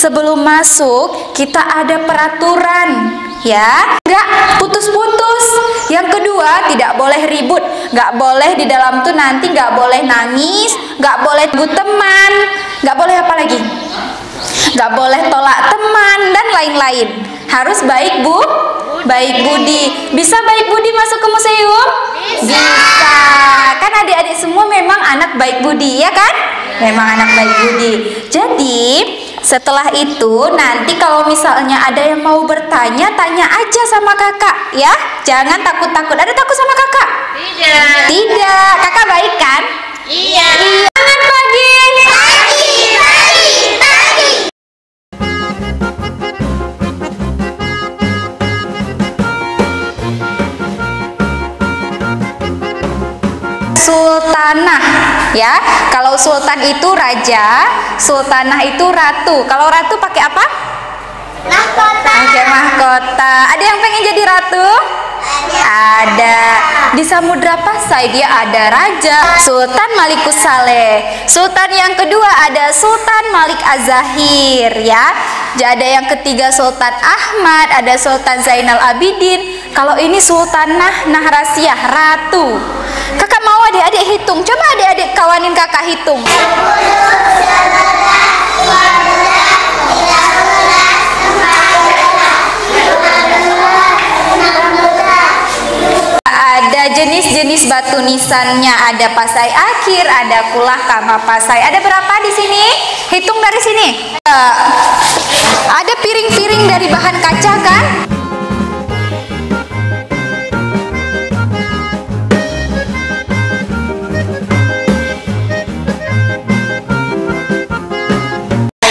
sebelum masuk kita ada peraturan, ya. Nggak putus-putus. Yang kedua, tidak boleh ribut. Nggak boleh di dalam tuh nanti nggak boleh nangis, nggak boleh tunggu teman, nggak boleh apa lagi? Nggak boleh tolak teman dan lain-lain. Harus baik baik budi. Bisa baik budi masuk ke museum? Bisa. Kan adik-adik semua memang anak baik budi, ya kan? Memang anak baik budi. Jadi setelah itu nanti kalau misalnya ada yang mau bertanya, tanya aja sama kakak, ya. Jangan takut-takut. Ada takut sama kakak? Tidak. Tidak. Kakak baik kan? Iya. Selamat pagi. Sultanah, ya. Kalau sultan itu raja, sultanah itu ratu. Kalau ratu pakai apa? Mahkota. Pakai mahkota. Ada yang pengen jadi ratu? Ada. Di Samudra Pasai dia ada raja Sultan Malikus Saleh. Sultan yang kedua ada Sultan Malik Az-Zahir, ya. Ada yang ketiga Sultan Ahmad, ada Sultan Zainal Abidin. Kalau ini Sultanah Nahrasiyah, ratu. Kakak mau adik-adik hitung. Coba adik-adik kawanin kakak hitung. Ada jenis-jenis batu nisannya, ada pasai akhir, ada kulah kama pasai. Ada berapa di sini? Hitung dari sini. Ada piring-piring dari bahan kaca kan?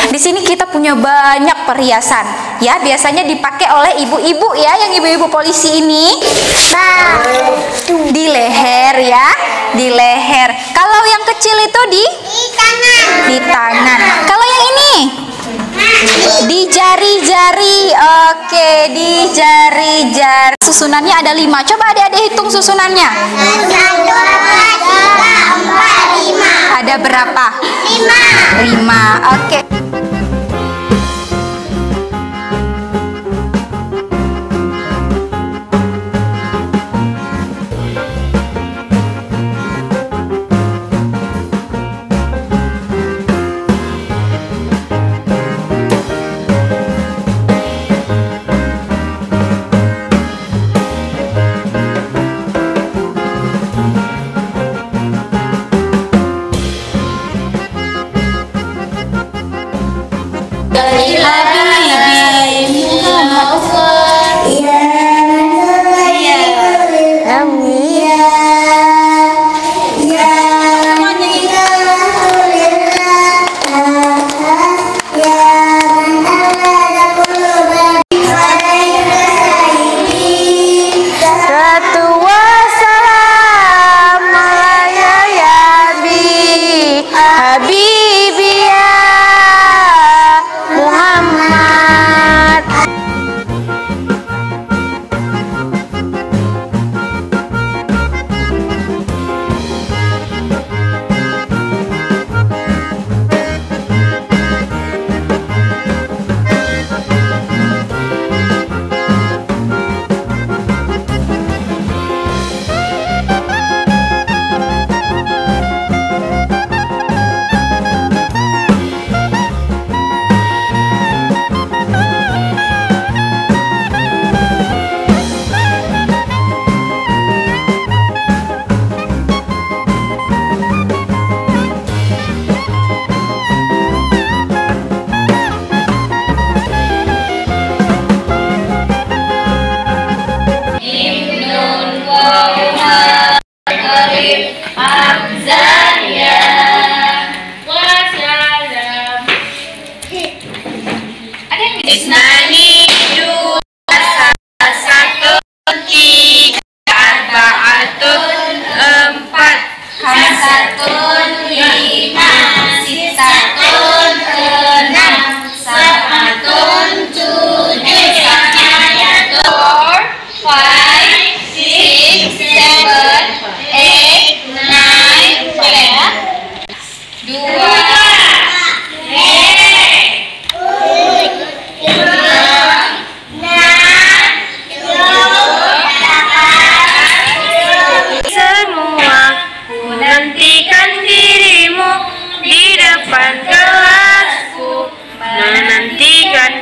Di sini kita punya banyak perhiasan, ya. Biasanya dipakai oleh ibu-ibu, ya, yang ibu-ibu polisi ini. Di leher, ya, di leher. Kalau yang kecil itu di tangan. Di tangan. Kalau yang ini di jari-jari. Oke, di jari-jari. Susunannya ada 5. Coba adik-adik hitung susunannya. 1, 2, 3, 4, 5. Ada berapa? 5. 5. Oke. Isnani dua satu tiga arba'atun empat hamsatun lima sitatun enam sab'atun tujuh samaniyatun 4 5 6 7 8 9 10 dua diberikan